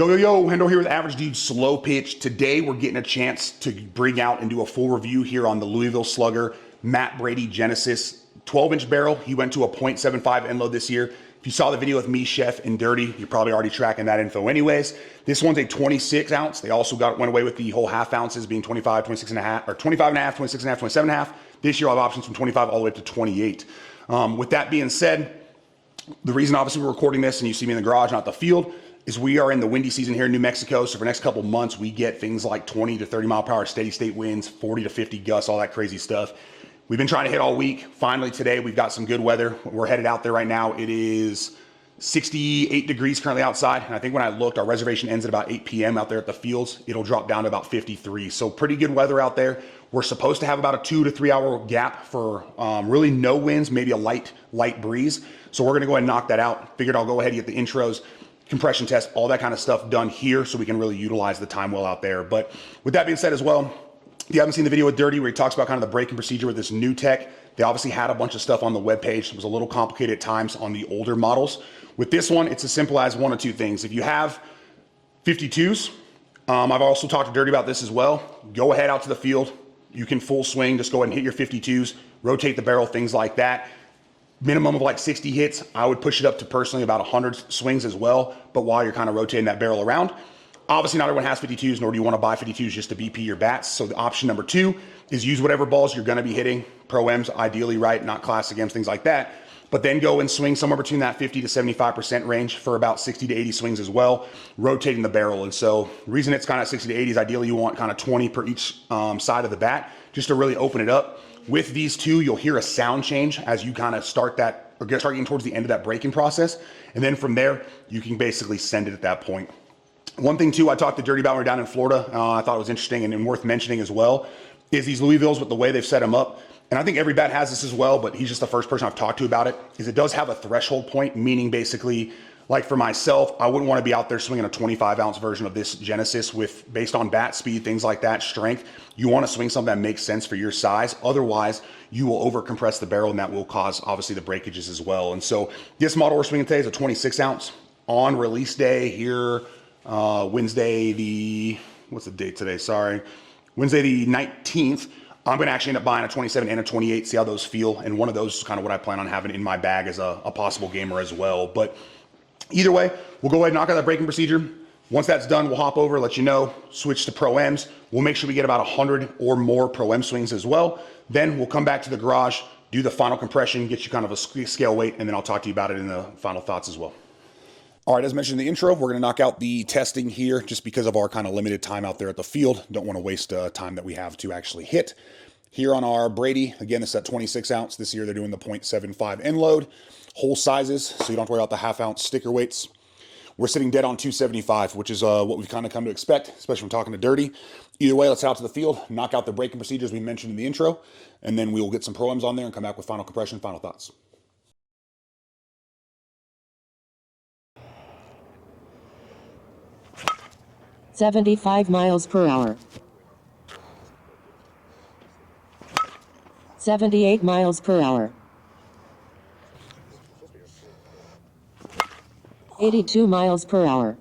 Yo, Hendo here with Average Dude Slowpitch. Today we're getting a chance to bring out and do a full review here on the Louisville Slugger Matt Brady Genesis 12-inch barrel. He went to a .75 end load this year. If you saw the video with me, Chef, and Dirty, you're probably already tracking that info anyways. This one's a 26 ounce. They also went away with the whole half ounces being 25, 26 and a half, or 25 and a half, 26 and a half, 27 and a half. This year I'll have options from 25 all the way up to 28. With that being said, the reason obviously we're recording this and you see me in the garage, not the field, is we are in the windy season here in New Mexico. So for the next couple months, we get things like 20 to 30 mile per hour steady state winds, 40 to 50 gusts, all that crazy stuff. We've been trying to hit all week. Finally today, we've got some good weather. We're headed out there right now. It is 68 degrees currently outside. And I think when I looked, our reservation ends at about 8 p.m. out there at the fields. It'll drop down to about 53. So pretty good weather out there. We're supposed to have about a 2 to 3 hour gap for really no winds, maybe a light breeze. So we're gonna go ahead and knock that out. Figured I'll go ahead and get the intros, compression test, all that kind of stuff done here so we can really utilize the time well out there. But with that being said as well, if you haven't seen the video with Dirty where he talks about kind of the braking procedure with this new tech, they obviously had a bunch of stuff on the webpage. It was a little complicated at times on the older models. With this one, it's as simple as one of two things. If you have 52s, I've also talked to Dirty about this as well. Go ahead out to the field. You can full swing, just go ahead and hit your 52s, rotate the barrel, things like that. Minimum of like 60 hits. I would push it up to personally about 100 swings as well, but while you're kind of rotating that barrel around. Obviously not everyone has 52s, nor do you want to buy 52s just to BP your bats. So the option number 2 is use whatever balls you're going to be hitting, Pro-Ms ideally, right? Not Classic Ms, things like that. But then go and swing somewhere between that 50 to 75% range for about 60 to 80 swings as well, rotating the barrel. And so the reason it's kind of 60 to 80 is ideally you want kind of 20 per each side of the bat, just to really open it up. With these two, you'll hear a sound change as you kind of start getting towards the end of that braking process. And then from there, you can basically send it at that point. One thing too, I talked to Dirty about when we were down in Florida, I thought it was interesting and worth mentioning as well, is these Louisvilles with the way they've set them up. And I think every bat has this as well, but he's just the first person I've talked to about it, is it does have a threshold point, meaning basically, like for myself, I wouldn't want to be out there swinging a 25 ounce version of this Genesis based on bat speed, things like that, strength. You want to swing something that makes sense for your size. Otherwise, you will over compress the barrel and that will cause obviously the breakages as well. And so this model we're swinging today is a 26 ounce on release day here, Wednesday what's the date today? Sorry. Wednesday the 19th. I'm going to actually end up buying a 27 and a 28, see how those feel. And one of those is kind of what I plan on having in my bag as a possible gamer as well. But either way, we'll go ahead and knock out that braking procedure. Once that's done, we'll hop over, let you know, switch to Pro-Ms. We'll make sure we get about 100 or more Pro-M swings as well. Then we'll come back to the garage, do the final compression, get you kind of a scale weight, and then I'll talk to you about it in the final thoughts as well. All right, as mentioned in the intro, we're going to knock out the testing here just because of our kind of limited time out there at the field. Don't want to waste time that we have to actually hit. Here on our Brady, again, this is at 26 ounce. This year they're doing the .75 end load, whole sizes, so you don't have to worry about the half ounce sticker weights. We're sitting dead on 275, which is what we've kind of come to expect, especially when talking to Dirty. Either way, let's head out to the field, knock out the braking procedures we mentioned in the intro, and then we will get some Pro-Ms on there and come back with final compression, final thoughts. "75 miles per hour. 78 miles per hour. 82 miles per hour.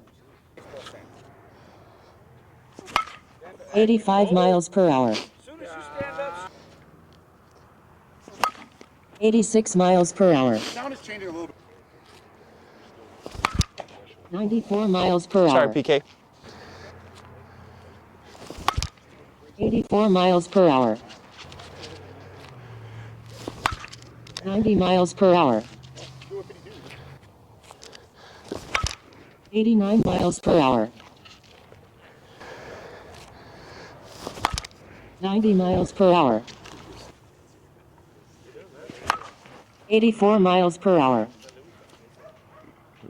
85 miles per hour. 86 miles per hour. 94 miles per hour. Sorry, PK. 84 miles per hour. 90 miles per hour. 89 miles per hour. 90 miles per hour. 84 miles per hour.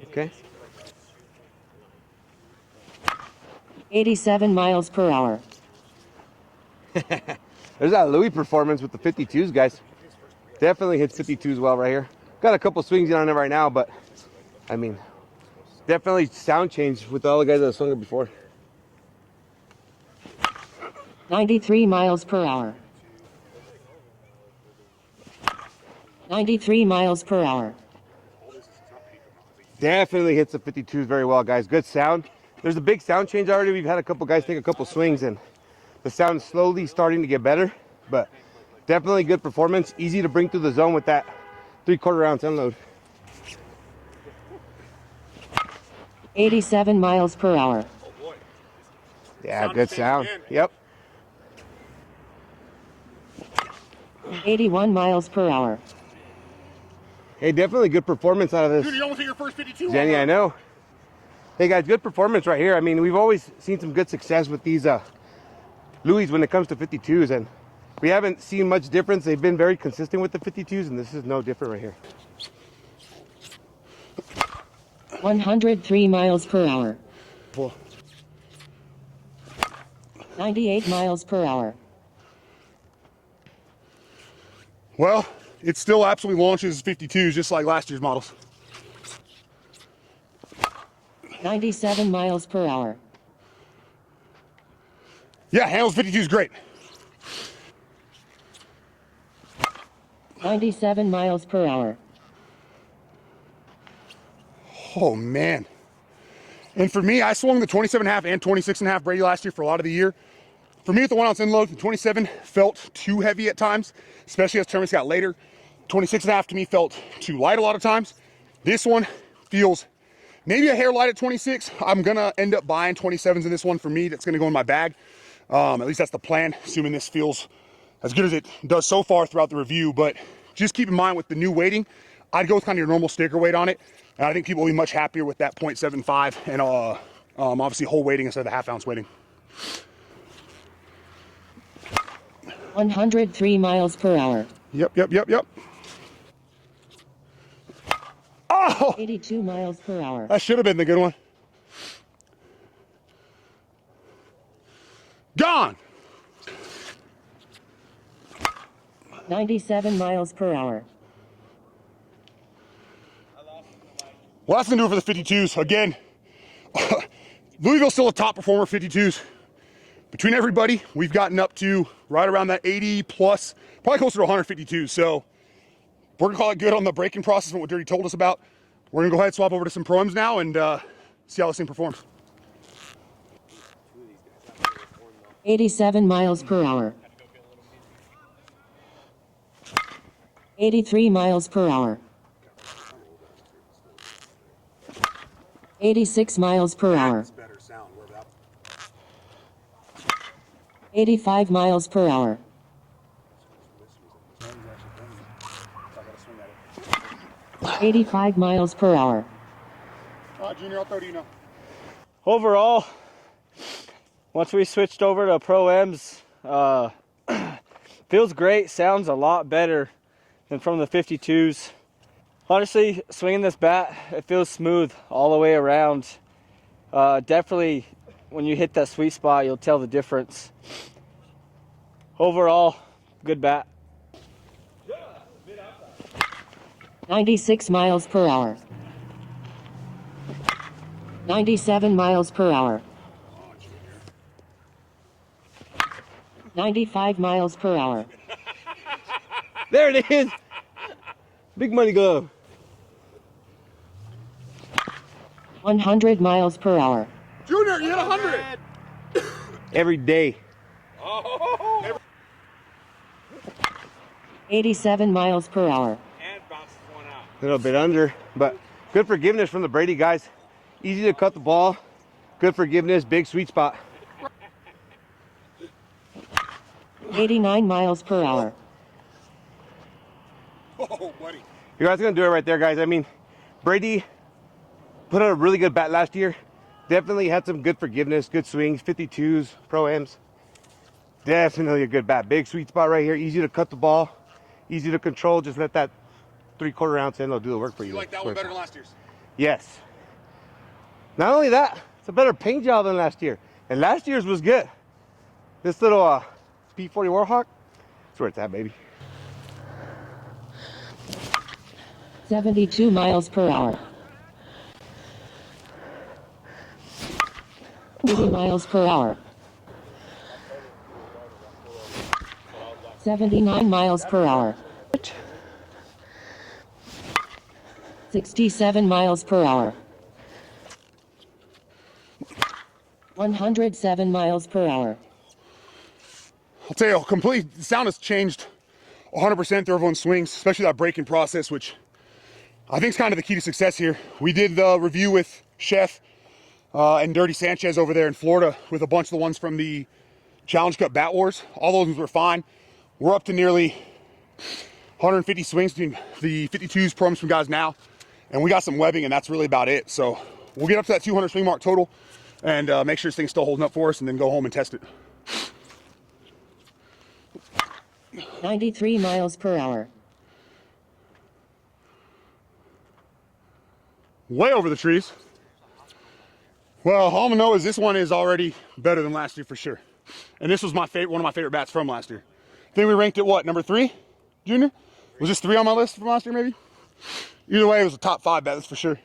Okay. 87 miles per hour. There's that Louis performance with the 52s, guys. Definitely hits 52s well right here. Got a couple swings in on it right now, but I mean, definitely sound change with all the guys that have swung it before. 93 miles per hour. 93 miles per hour. Definitely hits the 52s very well, guys. Good sound. there's a big sound change already. We've had a couple guys take a couple swings, and the sound is slowly starting to get better, but definitely good performance. Easy to bring through the zone with that 3/4 ounce end load. 87 miles per hour. Yeah, good sound. Yep. 81 miles per hour. Hey, definitely good performance out of this. Dude, you almost hit your first 52. Jenny, I know. Hey guys, good performance right here. I mean, we've always seen some good success with these Louis when it comes to 52s, and we haven't seen much difference. They've been very consistent with the 52s, and this is no different right here. 103 miles per hour. Cool. 98 miles per hour. Well, it still absolutely launches 52s just like last year's models. 97 miles per hour. Yeah, handles 52s great. 97 miles per hour. Oh man. And for me, I swung the 27.5 and 26.5 Brady last year for a lot of the year. For me, with the 1 ounce end load, the 27 felt too heavy at times, especially as tournaments got later. 26.5 to me felt too light a lot of times. This one feels maybe a hair light at 26. I'm gonna end up buying 27s in this one for me. That's gonna go in my bag. At least that's the plan, assuming this feels as good as it does so far throughout the review. But just keep in mind with the new weighting, I'd go with kind of your normal sticker weight on it. And I think people will be much happier with that 0.75 and obviously whole weighting instead of the half ounce weighting. 103 miles per hour. Yep. Oh! 82 miles per hour. That should have been the good one. Gone! 97 miles per hour. Well, that's gonna do it for the 52s. Again, Louisville's still a top performer 52s. Between everybody, we've gotten up to right around that 80 plus, probably closer to 152. So we're gonna call it good on the braking process and what Dirty told us about. We're gonna go ahead and swap over to some Pro-Ms now and see how this thing performs. 87 miles per hour. 83 miles per hour. 86 miles per hour. 85 miles per hour. 85 miles per hour. Junior, I'll throw to you now. Overall, once we switched over to Pro-Ms, feels great, sounds a lot better than from the 52s. Honestly, swinging this bat, it feels smooth all the way around. Definitely, when you hit that sweet spot, you'll tell the difference. Overall, good bat. 96 miles per hour. 97 miles per hour. 95 miles per hour. There it is. Big money glove. 100 miles per hour. Junior, you hit 100. Every day. 87 miles per hour. A little bit under, but good forgiveness from the Brady guys. Easy to cut the ball. Good forgiveness, big sweet spot. 89 miles per hour. Oh, buddy. You guys are gonna do it right there, guys. I mean, Brady put out a really good bat last year. Definitely had some good forgiveness, good swings, 52s, Pro-Ms. Definitely a good bat. Big sweet spot right here. Easy to cut the ball, easy to control. Just let that 3/4 ounce end do the work for you. You like that one better than last year's? Yes. Not only that, it's a better paint job than last year. And last year's was good. This little P40 Warhawk, that's where it's at, baby. 72 miles per hour. 80 miles per hour. 79 miles per hour. 67 miles per hour. 107 miles per hour. I'll tell you, the sound has changed 100% through everyone's swings, especially that braking process, which I think is kind of the key to success here. We did the review with Chef and Dirty Sanchez over there in Florida with a bunch of the ones from the Challenge Cup Bat Wars. All those ones were fine. We're up to nearly 150 swings between the 52s, proms from guys now, and we got some webbing, and that's really about it. So we'll get up to that 200 swing mark total and make sure this thing's still holding up for us, and then go home and test it. 93 miles per hour. Way over the trees. Well, all I'm gonna know is this one is already better than last year for sure. And this was one of my favorite bats from last year. I think we ranked it, what, number 3, Junior? Was this 3 on my list from last year, maybe? Either way, it was a top 5 bat, that's for sure.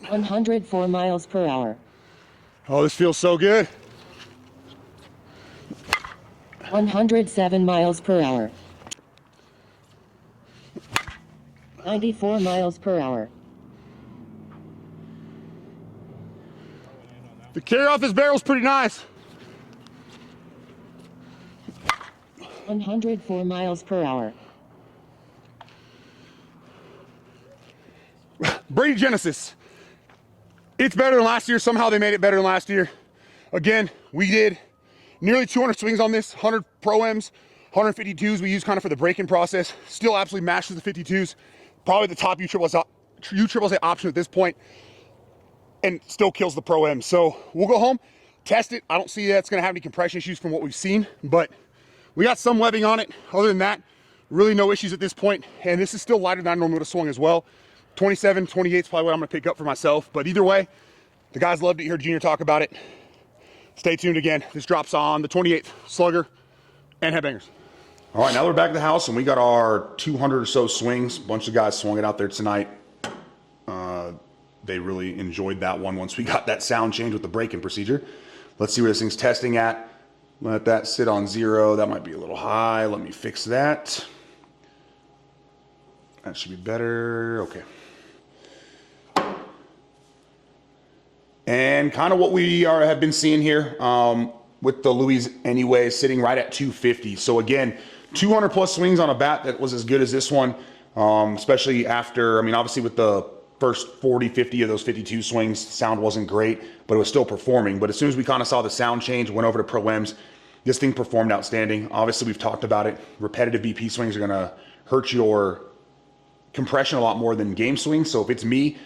104 miles per hour. Oh, this feels so good. 107 miles per hour. 94 miles per hour. The carry off this barrel's pretty nice. 104 miles per hour. Brady Genesis. It's better than last year. Somehow they made it better than last year. Again, we did nearly 200 swings on this, 100 Pro-Ms, 152s we use kind of for the braking process. Still absolutely mashes the 52s. Probably the top USSSA option at this point, and still kills the Pro-M. So we'll go home, test it. I don't see that it's gonna have any compression issues from what we've seen, but we got some webbing on it. Other than that, really no issues at this point. And this is still lighter than I normally would have swung as well. 27, 28 is probably what I'm gonna pick up for myself. But either way, the guys loved to hear Junior talk about it. Stay tuned again. This drops on the 28th, Slugger and Headbangers. All right, now we're back at the house and we got our 200 or so swings. A bunch of guys swung it out there tonight. They really enjoyed that one once we got that sound change with the braking procedure. Let's see where this thing's testing at. Let that sit on 0. That might be a little high. Let me fix that. That should be better. Okay. And kind of what we have been seeing here with the Louis anyway, sitting right at 250. So again, 200 plus swings on a bat that was as good as this one, especially after, I mean, obviously with the first 40, 50 of those 52 swings, sound wasn't great, but it was still performing. But as soon as we kind of saw the sound change, went over to Pro-Ms, this thing performed outstanding. Obviously, we've talked about it. Repetitive BP swings are going to hurt your compression a lot more than game swings. So if it's me,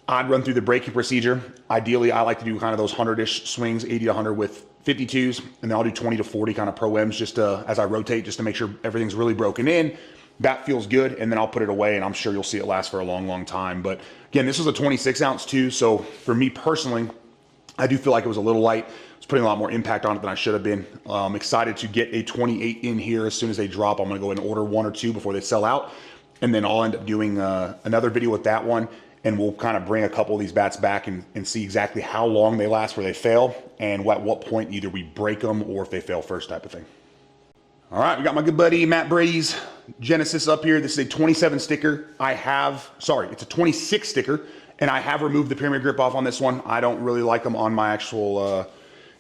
I'd run through the braking procedure. Ideally, I like to do kind of those 100-ish swings, 80 to 100 with 52s, and then I'll do 20 to 40 kind of Pro-Ms just as I rotate, just to make sure everything's really broken in. Bat feels good, and then I'll put it away, and I'm sure you'll see it last for a long, long time. But again, this was a 26 ounce too, so for me personally, I do feel like it was a little light. I was putting a lot more impact on it than I should have been. I'm excited to get a 28 in here as soon as they drop. I'm gonna go and order 1 or 2 before they sell out, and then I'll end up doing another video with that one, and we'll kind of bring a couple of these bats back and see exactly how long they last where they fail, and at what point either we break them or if they fail first type of thing. All right, we got my good buddy Matt Brady's Genesis up here. This is a 27 sticker. It's a 26 sticker, and I have removed the pyramid grip off on this one. I don't really like them on my actual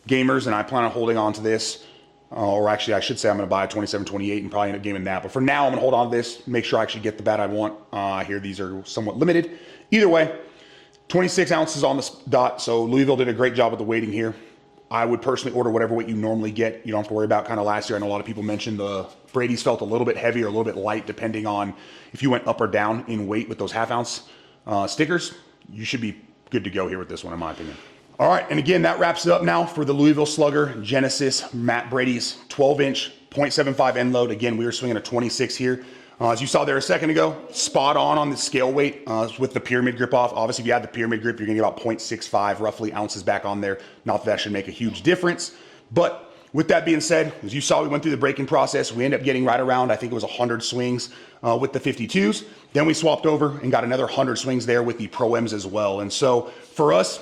gamers, and I plan on holding on to this. Or actually, I should say I'm going to buy a 27, 28 and probably end up gaming that. But for now, I'm going to hold on to this, make sure I actually get the bat I want. I hear these are somewhat limited. Either way, 26 ounces on the dot, so Louisville did a great job with the weighting here. I would personally order whatever weight you normally get. You don't have to worry about kind of last year. I know a lot of people mentioned the Brady's felt a little bit heavy or a little bit light depending on if you went up or down in weight with those half-ounce stickers. You should be good to go here with this one, in my opinion. All right, and again, that wraps it up now for the Louisville Slugger Genesis Matt Brady's 12-inch 0.75 end load. Again, we were swinging a 26 here. As you saw there a second ago, spot on the scale weight with the pyramid grip off. Obviously, if you have the pyramid grip, you're gonna get about 0.65 roughly ounces back on there. Not that should make a huge difference. But with that being said, as you saw, we went through the braking process. We ended up getting right around, I think it was 100 swings with the 52s. Then we swapped over and got another 100 swings there with the Pro-Ms as well. And so for us,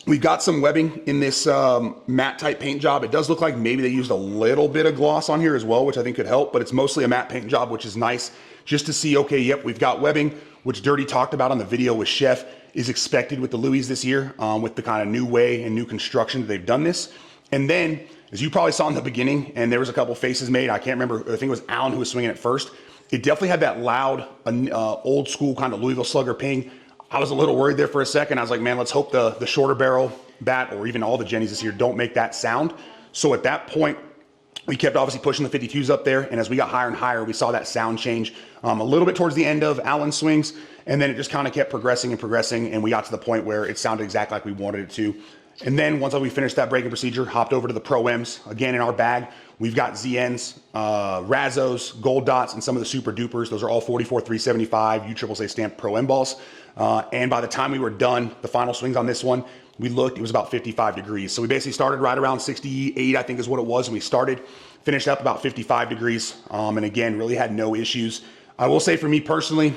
We've got some webbing in this matte type paint job. It does look like maybe they used a little bit of gloss on here as well, which I think could help, but it's mostly a matte paint job, which is nice just to see, okay, yep, we've got webbing, which Dirty talked about on the video with Chef, is expected with the Louis this year, with the kind of new way and new construction that they've done this. And then, as you probably saw in the beginning, and there was a couple faces made, I can't remember, I think it was Alan who was swinging it first. It definitely had that loud, old school kind of Louisville Slugger ping. I was a little worried there for a second. I was like, man, let's hope the shorter barrel bat or even all the Jennies this year don't make that sound. So at that point, we kept obviously pushing the 52s up there. And as we got higher and higher, we saw that sound change a little bit towards the end of Alan's swings. And then it just kind of kept progressing and progressing. And we got to the point where it sounded exactly like we wanted it to. And then once we finished that breaking procedure, hopped over to the Pro-Ms. Again, in our bag, we've got ZNs, Razos, Gold Dots, and some of the Super Dupers. Those are all 44-375 USSSA stamped Pro-M balls. And by the time we were done, the final swings on this one, we looked, it was about 55 degrees. So we basically started right around 68, I think is what it was. And we finished up about 55 degrees. And again, really had no issues. I will say for me personally,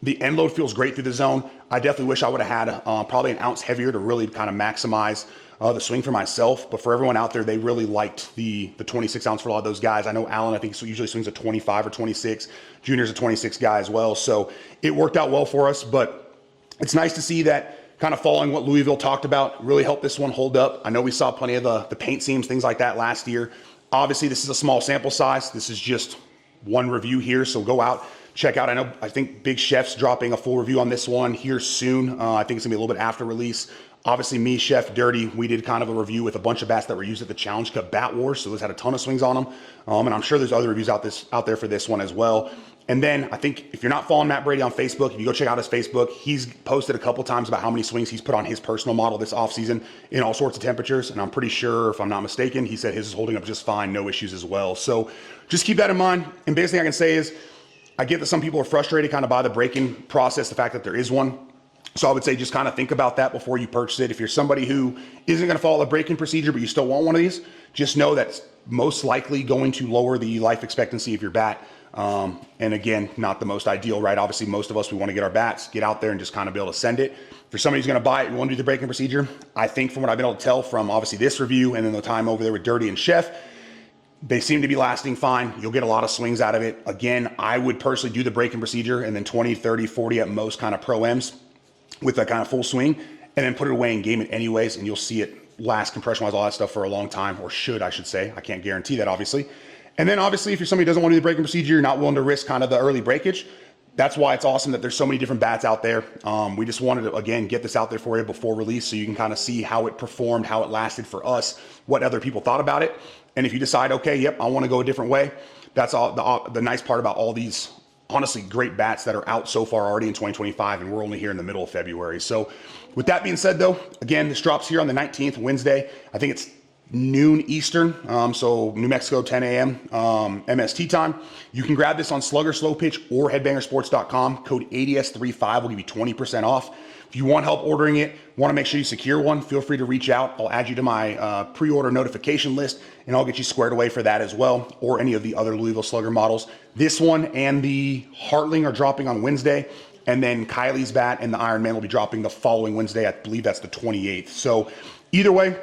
the end load feels great through the zone. I definitely wish I would have had probably an ounce heavier to really kind of maximize the swing for myself. But for everyone out there, they really liked the 26 ounce for a lot of those guys. I know Alan, I think, usually swings a 25 or 26. Junior's a 26 guy as well. So it worked out well for us. But it's nice to see that kind of following what Louisville talked about really helped this one hold up. I know we saw plenty of the paint seams, things like that last year. Obviously, this is a small sample size. This is just one review here. So go out, check out. I think Big Chef's dropping a full review on this one here soon. I think it's gonna be a little bit after release. Obviously, me, Chef, Dirty, we did kind of a review with a bunch of bats that were used at the Challenge Cup Bat Wars. So those had a ton of swings on them. And I'm sure there's other reviews out there for this one as well. And then I think if you're not following Matt Brady on Facebook, if you go check out his Facebook, he's posted a couple times about how many swings he's put on his personal model this offseason in all sorts of temperatures. And I'm pretty sure, if I'm not mistaken, he said his is holding up just fine, no issues as well. So just keep that in mind. And basically I can say is, I get that some people are frustrated kind of by the break-in process, the fact that there is one. So I would say just kind of think about that before you purchase it. If you're somebody who isn't going to follow the break-in procedure, but you still want one of these, just know that's most likely going to lower the life expectancy of your bat. And again, not the most ideal, right? Obviously, most of us, we want to get our bats, get out there and just kind of be able to send it. For somebody who's going to buy it and want to do the break-in procedure, I think from what I've been able to tell from obviously this review and then the time over there with Dirty and Chef, they seem to be lasting fine. You'll get a lot of swings out of it. Again, I would personally do the break-in procedure and then 20, 30, 40 at most kind of Pro-Ms with that kind of full swing and then put it away and game it anyways. And you'll see it last compression-wise, all that stuff for a long time, or should, I should say. I can't guarantee that, obviously. And then obviously, if you're somebody who doesn't want to do the break-in procedure, you're not willing to risk kind of the early breakage. That's why it's awesome that there's so many different bats out there. We just wanted to, again, get this out there for you before release so you can kind of see how it performed, how it lasted for us, what other people thought about it. And if you decide, okay, yep, I want to go a different way, that's all the nice part about all these, honestly, great bats that are out so far already in 2025, and we're only here in the middle of February. So with that being said, though, again, this drops here on the 19th, Wednesday. I think it's noon Eastern, so New Mexico 10 a.m. MST time. You can grab this on Slugger Slowpitch or headbangersports.com. Code ADS35 will give you 20% off. If you want help ordering it, want to make sure you secure one, feel free to reach out. I'll add you to my pre-order notification list, and I'll get you squared away for that as well, or any of the other Louisville Slugger models. This one and the Hartling are dropping on Wednesday, and then Kylie's bat and the Iron Man will be dropping the following Wednesday. I believe that's the 28th. So either way,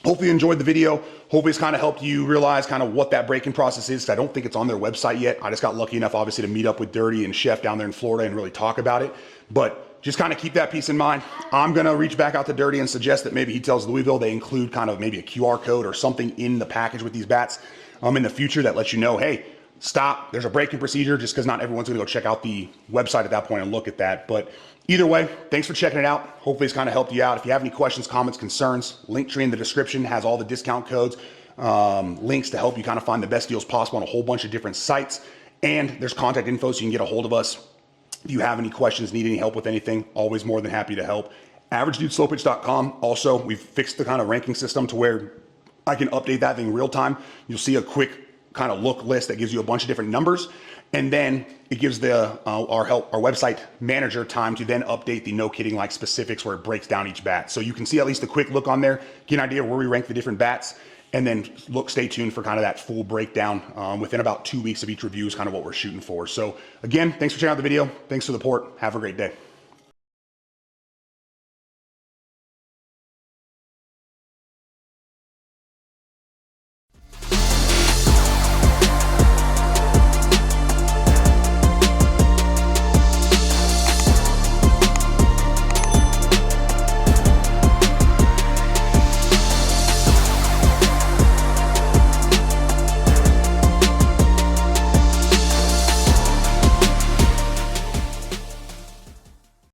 hopefully you enjoyed the video. Hopefully it's kind of helped you realize kind of what that break-in process is. I don't think it's on their website yet. I just got lucky enough, obviously, to meet up with Dirty and Chef down there in Florida and really talk about it. But just kind of keep that piece in mind. I'm going to reach back out to Dirty and suggest that maybe he tells Louisville they include kind of maybe a QR code or something in the package with these bats in the future that lets you know, hey, stop, there's a break-in procedure, just because not everyone's going to go check out the website at that point and look at that. But either way, thanks for checking it out. Hopefully it's kind of helped you out. If you have any questions, comments, concerns, Linktree in the description has all the discount codes, links to help you kind of find the best deals possible on a whole bunch of different sites. And there's contact info so you can get a hold of us. If you have any questions, need any help with anything, always more than happy to help. AverageDudeSlowPitch.com. Also, we've fixed the kind of ranking system to where I can update that thing real time. You'll see a quick kind of look list that gives you a bunch of different numbers. And then it gives our website manager time to then update the no kidding like specifics where it breaks down each bat. So you can see at least a quick look on there, get an idea where we rank the different bats, and then stay tuned for kind of that full breakdown within about 2 weeks of each review is kind of what we're shooting for. So again, thanks for checking out the video. Thanks for the support. Have a great day.